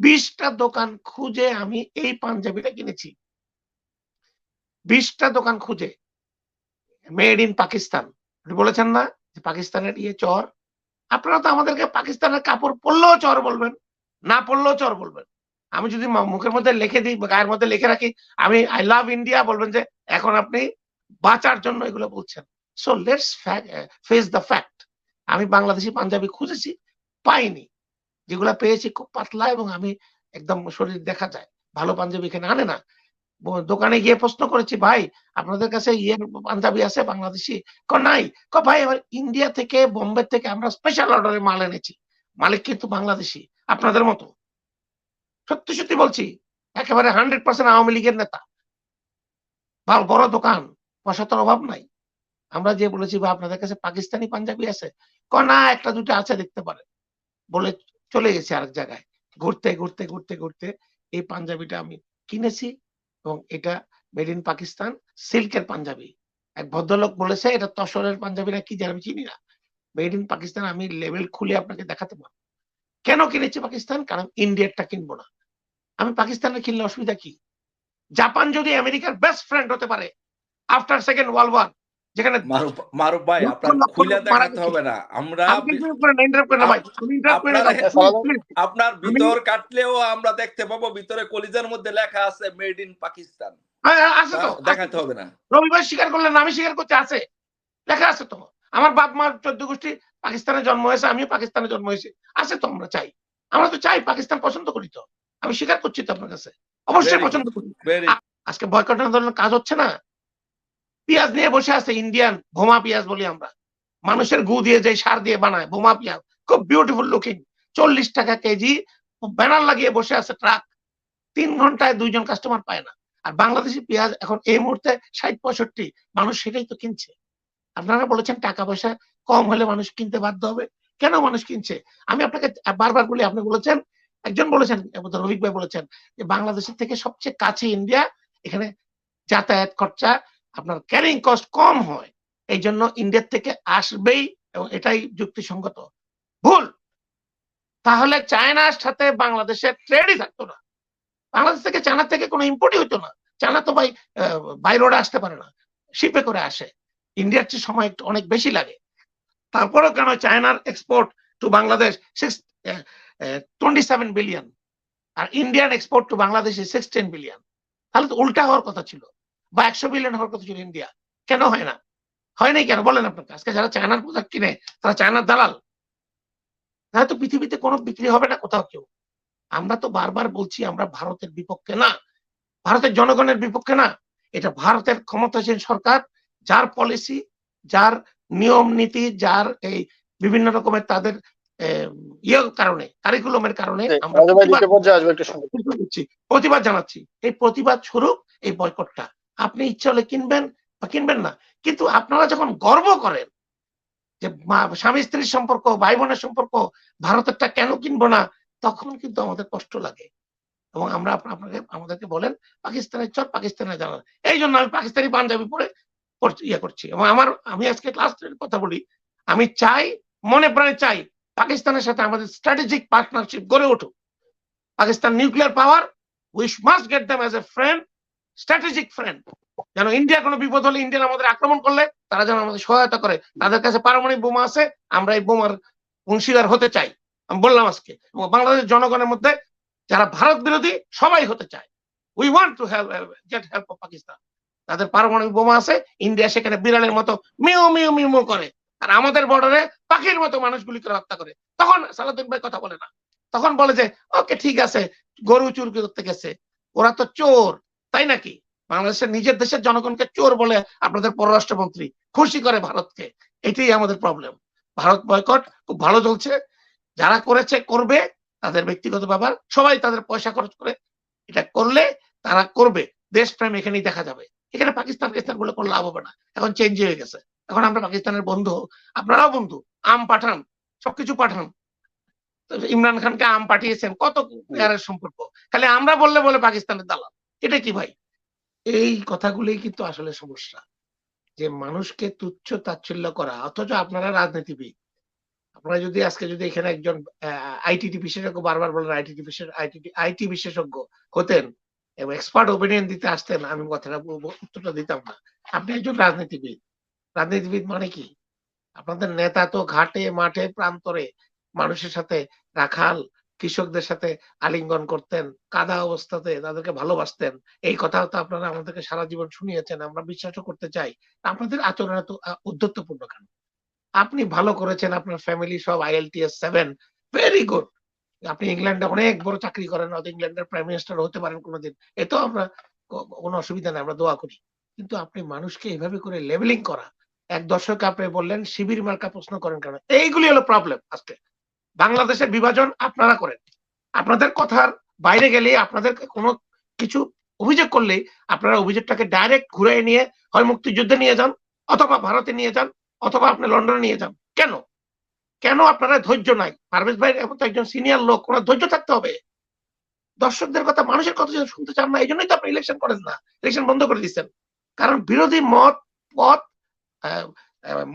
20টা দোকান খুঁজে আমি এই পাঞ্জাবিটা কিনেছি। 20টা দোকান খুঁজে মেড ইন পাকিস্তান। আপনি বলেছেন না যে পাকিস্তানের চর। আপনারা তো আমাদেরকে পাকিস্তানের কাপড় পরলেও চর বলবেন, না পরলেও চর বলবেন। আমি যদি মুখের মধ্যে লিখে দিই, গায়ের মধ্যে লিখে রাখি, আমি আই লাভ ইন্ডিয়া বলবেন যে এখন আপনি বাঁচার জন্য এগুলো বলছেন। So let's face the fact. আমি বাংলাদেশি পাঞ্জাবি খুঁজেছি, পাইনি। যেগুলা পেয়েছি খুব পাতলা এবং আমি একদম শরীর দেখা যায়। ভালো পাঞ্জাবি এখানে আনে না। দোকানে গিয়ে প্রশ্ন করেছি, "ভাই আপনাদের কাছে পাঞ্জাবি আছে বাংলাদেশি?" নাই। "ভাই আমার ইন্ডিয়া থেকে, বোম্বে থেকে আমরা স্পেশাল অর্ডারে মাল এনেছি। মালিক কিন্তু বাংলাদেশি, আপনাদের মতো।" সত্যি, সত্যি বলছি। একেবারে 100% আওয়ামী লীগের নেতা। বড় দোকান, পয়সার অভাব নাই। আমরা যেয়ে বলেছি, "ভাই আপনাদের কাছে পাকিস্তানি পাঞ্জাবি আছে?" "না ১ টা ২ টা আছে দেখতে পারেন।" বলে চলে গেছি আরেক জায়গায়। ঘুরতে এই পাঞ্জাবিটা আমি কিনেছি এবং এটা মেড ইন পাকিস্তান সিল্কের পাঞ্জাবি। এক ভদ্রলোক বলেছে এটা তসরের পাঞ্জাবি না কি যেন আমি চিনি না। মেড ইন পাকিস্তান আমি লেবেল খুলে আপনাকে দেখাতে পারব। কেন কিনেছি পাকিস্তান? কারণ ইন্ডিয়ারটা কিনব না। আমি পাকিস্তানের কিনলে অসুবিধা কি? জাপান যদি আমেরিকার বেস্ট ফ্রেন্ড হতে পারে আফটার সেকেন্ড ওয়ার্লড ওয়ার যেখানে মারুফ ভাই লক্ষ, আপনার লক্ষ খুইলা লোক মারা দেখাতে গেছে। হবে না। আমরা আমাকে ইন্টারাপ্ট করেন না, ইন্টারাপ্ট করেন না ভাই। আমি ইন্টারাপ্ট করি না আপনার কাউকে। Please, please. আপনার আমি ভিতর কাটলেও আমরা দেখতে পাবো ভিতরে কলিজার মধ্যে লেখা আছে মেড ইন পাকিস্তান। আছে তো, আছে দেখাতে তো। হবে না। রবি ভাই স্বীকার করলেন না, আমি স্বীকার করছি আছে। লেখা আছে তো। আমার বাপ-মার ১৪ গোষ্ঠী পাকিস্তানে জন্ম হয়েছে, আমিও পাকিস্তানে জন্ম হয়েছি। আছে তো আমরা চাই। আমরা তো চাই পাকিস্তান পছন্দ করি তো। আমি স্বীকার করছি তো আপনার কাছে। অবশ্যই ভেরি পছন্দ গুড, করি। ভেরি আজকে বয়কট আন্দোলনের কাজ হচ্ছে না? পিঁয়াজ নিয়ে বসে আছে ইন্ডিয়ান ভোমা পিঁয়াজ বলি আমরা। মানুষের গু দিয়ে যে সার দিয়ে বানায় ভোমা পিঁয়াজ। খুব বিউটিফুল লুকিং। ৳৪০ কেজি ব্যানার লাগিয়ে বসে আছে ট্রাক। ৩ ঘন্টায় ২ জন কাস্টমার পায় না। আর বাংলাদেশি পেঁয়াজ এখন এই মুহূর্তে ৬০-৬৫ মানুষ সেটাই তো কিনছে। আপনারা বলেছেন টাকা পয়সা কম হলে মানুষ কিনতে বাধ্য হবে। কেন মানুষ কিনছে? আমি আপনাকে বারবার বলি, আপনি বলেছেন, একজন বলেছেন, রফিক ভাই বলেছেন যে বাংলাদেশের থেকে সবচেয়ে কাছে ইন্ডিয়া। এখানে যাতায়াত খরচা আপনার ক্যারিং কস্ট কম হয়। এইজন্য ইন্ডিয়া থেকে আসবেই এবং এটাই যুক্তিসঙ্গত। ভুল। তাহলে চায়নার সাথে বাংলাদেশের ট্রেডই থাকতো না। বাংলাদেশ থেকে চায়না থেকে কোনো ইম্পোর্টই হইতো না। চায়না তো ভাই বাই রোডে আসতে পারে না। শিপে করে আসে। ইন্ডিয়ার চেয়ে সময় একটু অনেক বেশি লাগে। তারপরেও কেন চায়নার এক্সপোর্ট টু বাংলাদেশ 27 বিলিয়ন আর Indian export to Bangladesh is 16 billion. তাহলে তো উল্টা হওয়ার কথা ছিল। বা ১০০ বিলিয়ন হওয়ার কথা ছিল ইন্ডিয়া। কেন হয় না? হয় নাই কেন বলেন আপনাকে? আজকে যারা চায়নার প্রোডাক্ট কিনে তারা চায়নার দালাল। তাহলে তো পৃথিবীতে কোনো বিক্রি হবে না কোথাও কেউ। আমরা তো বারবার বলছি আমরা ভারতের বিপক্ষে না। ভারতের জনগণের বিপক্ষে না। এটা ভারতের ক্ষমতাসীন সরকার যার পলিসি, যার নিয়ম নীতি, যার এই বিভিন্ন রকমের তাদের কারণে, কারিকুলামের কারণে আমরা প্রতিবাদ জানাচ্ছি। এই প্রতিবাদ স্বরূপ এই বয়কটটা। আপনি ইচ্ছা হলে কিনবেন বা কিনবেন না। কিন্তু আপনারা যখন গর্ব করেন যে স্বামী-স্ত্রীর সম্পর্ক, ভাই-বোনের সম্পর্ক, ভারতেরটা কেন কিনবো না? তখন কিন্তু আমাদের কষ্ট লাগে। এবং আমরা আমাদেরকে বলেন পাকিস্তানের চর পাকিস্তানে জানা। এইজন্য আমি পাকিস্তানি পাঞ্জাবি পরে করছি। এবং আমি আজকে ক্লাস 10 এর কথা বলি। আমি চাই, মনে প্রাণে চাই পাকিস্তানের সাথে আমাদের স্ট্র্যাটেজিক পার্টনারশিপ গড়ে উঠুক। Pakistan nuclear power, we must get them as a friend, strategic friend. যেন ইন্ডিয়া কোনো বিপদ হলে ইন্ডিয়া আমাদের আক্রমণ করলে তারা যেন আমাদের সহায়তা করে। তাদের কাছে পারমাণবিক বোমা আছে, আমরা এই বোমার অংশীদার হতে চাই। আমি বললাম আজকে। এবং বাংলাদেশের জনগণের মধ্যে যারা ভারত বিরোধী সবাই হতে চায়। We want to get help of Pakistan. তাদের পারমাণবিক বোমা আছে, ইন্ডিয়া সেখানে বিড়ালের মতো মিউ মিউ মিউ মিউ করে। আর আমাদের বর্ডারে পাখির মতো মানুষগুলিকে হত্যা করে। তখন সালাউদ্দিন ভাই কথা বলে না। তখন বলে যে ওকে ঠিক আছে, গরু চুরি করতে গেছে। ওরা তো চোর, তাই নাকি? বাংলাদেশের নিজের দেশের জনগণকে চোর বলে আপনাদের পররাষ্ট্রমন্ত্রী খুশি করে ভারতকে। এটাই আমাদের প্রবলেম। ভারত বয়কট খুব ভালো চলছে। যারা করেছে করবে, তাদের ব্যক্তিগত ব্যাপার। সবাই তাদের পয়সা খরচ করে এটা করলে তারা করবে। দেশপ্রেম এখানেই দেখা যাবে। এখানে পাকিস্তান বলে কোনো লাভ হবে না। এখন চেঞ্জ হয়ে গেছে। এখন আমরা পাকিস্তানের বন্ধু, আপনারাও বন্ধু। আম পাঠান, সবকিছু পাঠান। ইমরান খানকে আম পাঠিয়েছেন, কত প্যারের সম্পর্ক। খালি আমরা বলে পাকিস্তানের দালাল। এটা কি ভাই? এই কথাগুলোই কিন্তু আসলে সমস্যা। যে মানুষকে তুচ্ছ তাচ্ছিল্য করা, অথচ আপনারা রাজনীতিবিদ। আপনারা যদি আজকে যদি এখানে একজন আইটিটি বিশেষজ্ঞ, বারবার বলেন আইটি বিশেষজ্ঞ হতেন এবং এক্সপার্ট ওপিনিয়ন দিতে আসতেন, আমি কথাটা উত্তরটা দিতাম না। আপনি একজন রাজনীতিবিদ। রাজনীতিবিদ মানে কি? আপনাদের নেতা তো ঘাটে মাঠে প্রান্তরে মানুষের সাথে, রাখাল কৃষকদের সাথে আলিঙ্গন করতেন, কাদা অবস্থাতে তাদেরকে ভালোবাসতেন। এই কথা তো আপনারা আমাদেরকে সারা জীবন শুনিয়েছেন, আমরা বিশ্বাসও করতে চাই। আপনাদের আচরণ এত উদ্ধত্তপূর্ণ কেন? আপনি ভালো করেছেন, আপনার ফ্যামিলি সব IELTS 7, ভেরি গুড। আপনি ইংল্যান্ডে অনেক বড় চাকরি করেন, হয়তো ইংল্যান্ডের প্রাইম মিনিস্টার হতে পারেন কোনোদিন, এতেও আমরা কোনো অসুবিধা নেই, আমরা দোয়া করি। কিন্তু আপনি মানুষকে এভাবে করে লেবেলিং করা, এক দর্শক আপনি বললেন শিবির মার্কা প্রশ্ন করেন কেন? এইগুলি হলো প্রবলেম। আজকে বাংলাদেশের বিভাজন আপনারা করেন। আপনাদের কথার বাইরে গেলে, আপনাদেরকে কোনো কিছু অভিযোগ করলেই আপনারা অভিযোগটাকে ডাইরেক্ট ঘুরিয়ে নিয়ে হয় মুক্তিযুদ্ধে নিয়ে যান, অথবা ভারতে নিয়ে যান, অথবা আপনি লন্ডনে নিয়ে যান। কেন? কেন আপনারা ধৈর্য নাই? পারভেজ ভাই এমন তো একজন সিনিয়র লোক, ওনার ধৈর্য থাকতে হবে। দর্শকদের কথা, মানুষের কথা যদি শুনতে চান না, এই জন্যই তো আপনি ইলেকশন করেন না, ইলেকশন বন্ধ করে দিচ্ছেন। কারণ বিরোধী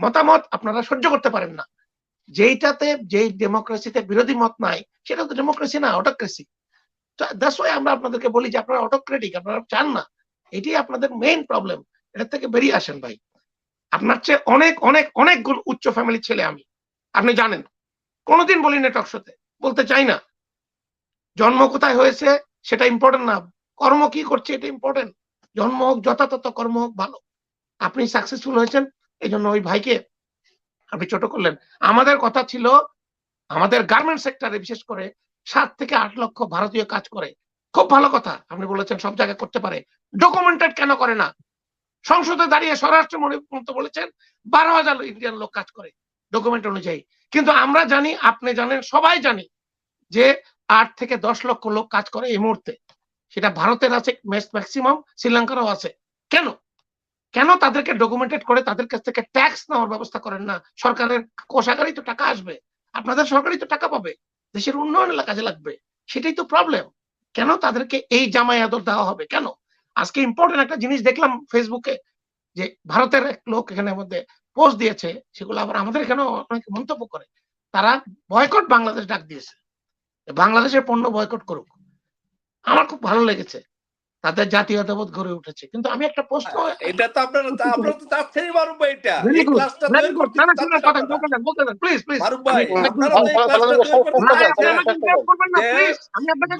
মতামত আপনারা সহ্য করতে পারেন না। যেই ডেমোক্রেসিতে বিরোধী মত নাই, সেটা তো ডেমোক্রেসি না, অটোক্রেসি। দ্যাটস ওয়াই আমরা আপনাদেরকে বলি যে আপনারা অটোক্রেটিক, আপনারা চান না। এটি আপনাদের মেইন প্রবলেম। এটা থেকে বেরিয়ে আসেন ভাই। আপনার চেয়ে অনেক অনেক অনেক উচ্চ ফ্যামিলির ছেলে আমি, আপনি জানেন। কোনোদিন বলি না টক শোতে, বলতে চাই না। জন্ম কোথায় হয়েছে সেটা ইম্পর্টেন্ট না, কর্ম কি করছে এটা ইম্পর্টেন্ট। জন্ম হোক যথাযথ, কর্ম হোক ভালো। আপনি সাকসেসফুল হয়েছেন, এই জন্য ওই ভাইকে আপনি ছোট করলেন। আমাদের কথা ছিল, আমাদের গার্মেন্ট সেক্টরে বিশেষ করে 7 থেকে 8 লক্ষ ভারতীয় কাজ করে। খুব ভালো কথা, আপনি বলেছেন সব জায়গায় করতে পারে। ডকুমেন্টেড কেন করে না? সংসদে দাঁড়িয়ে স্বরাষ্ট্রমন্ত্রী বলেছেন 12,000 ইন্ডিয়ান লোক কাজ করে ডকুমেন্ট অনুযায়ী। কিন্তু আমরা জানি, আপনি জানেন, সবাই জানি যে 8 থেকে 10 লক্ষ লোক কাজ করে এই মুহূর্তে। সেটা ভারতের আছে ম্যাক্সিমাম, শ্রীলঙ্কারও আছে। কেন? কেন তাদেরকে ডকুমেন্টেড করে তাদের কাছ থেকে ট্যাক্স নেওয়ার ব্যবস্থা করেন না? সরকারের কোষাগারেই তো টাকা আসবে, আপনাদের সরকারই তো টাকা পাবে, দেশের উন্নয়নের কাজে লাগবে। সেটাই তো প্রবলেম। কেন তাদেরকে এই জামাই আদর দেওয়া হবে? কেন? আজকে ইম্পর্টেন্ট একটা জিনিস দেখলাম ফেসবুকে, যে ভারতের এক লোক এখানে মধ্যে পোস্ট দিয়েছে, সেগুলো আবার আমাদের এখানেও অনেকে মন্তব্য করে। তারা বয়কট বাংলাদেশ ডাক দিয়েছে, বাংলাদেশের পণ্য বয়কট করুক। আমার খুব ভালো লেগেছে, তাদের জাতীয়তাবোধ গড়ে উঠেছে। কিন্তু আমি একটা প্রশ্ন, এটা তো আপনারা তো চাচ্ছেনই মারুফ ভাই, এটা এই ক্লাসটা তৈরি করতে প্লিজ প্লিজ মারুফ ভাই, আপনারা তো এই ক্লাসটা তৈরি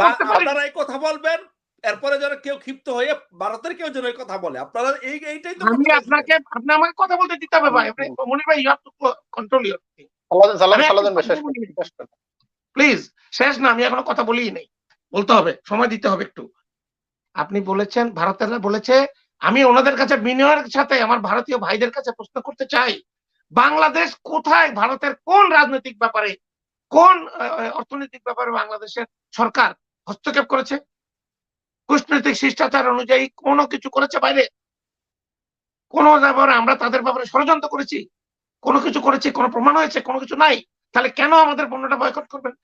করতে আপনারা এই কথা বলবেন, এরপরে যেন কেউ ক্ষিপ্ত হয়ে ভারতের কেউ যেন এই কথা বলে। আপনারা এইটাই তো আমি আপনাকে, আপনি আমাকে কথা বলতে দিতে হবে ভাই। মনির ভাই, you have to control your thing. Please, শেষ না, আমি এখনো কথা বলিই নাই, বলতে হবে, সময় দিতে হবে একটু। আপনি বলেছেন, ভারতেররা বলেছে, আমি ওনাদের কাছে বিনয়ের সাথে আমার ভারতীয় ভাইদের কাছে প্রশ্ন করতে চাই, বাংলাদেশ কোথায়, ভারতের কোন রাজনৈতিক ব্যাপারে, কোন অর্থনৈতিক ব্যাপারে বাংলাদেশের সরকার হস্তক্ষেপ করেছে? কূটনৈতিক শিষ্টাচার অনুযায়ী কোনো কিছু করেছে বাইরে? কোন ব্যাপারে আমরা তাদের ব্যাপারে ষড়যন্ত্র করেছি? কোনো কিছু করেছি, কোনো প্রমাণ হয়েছে? কোনো কিছু নাই। তাহলে কেন আমাদের পণ্যটা বয়কট করবেন?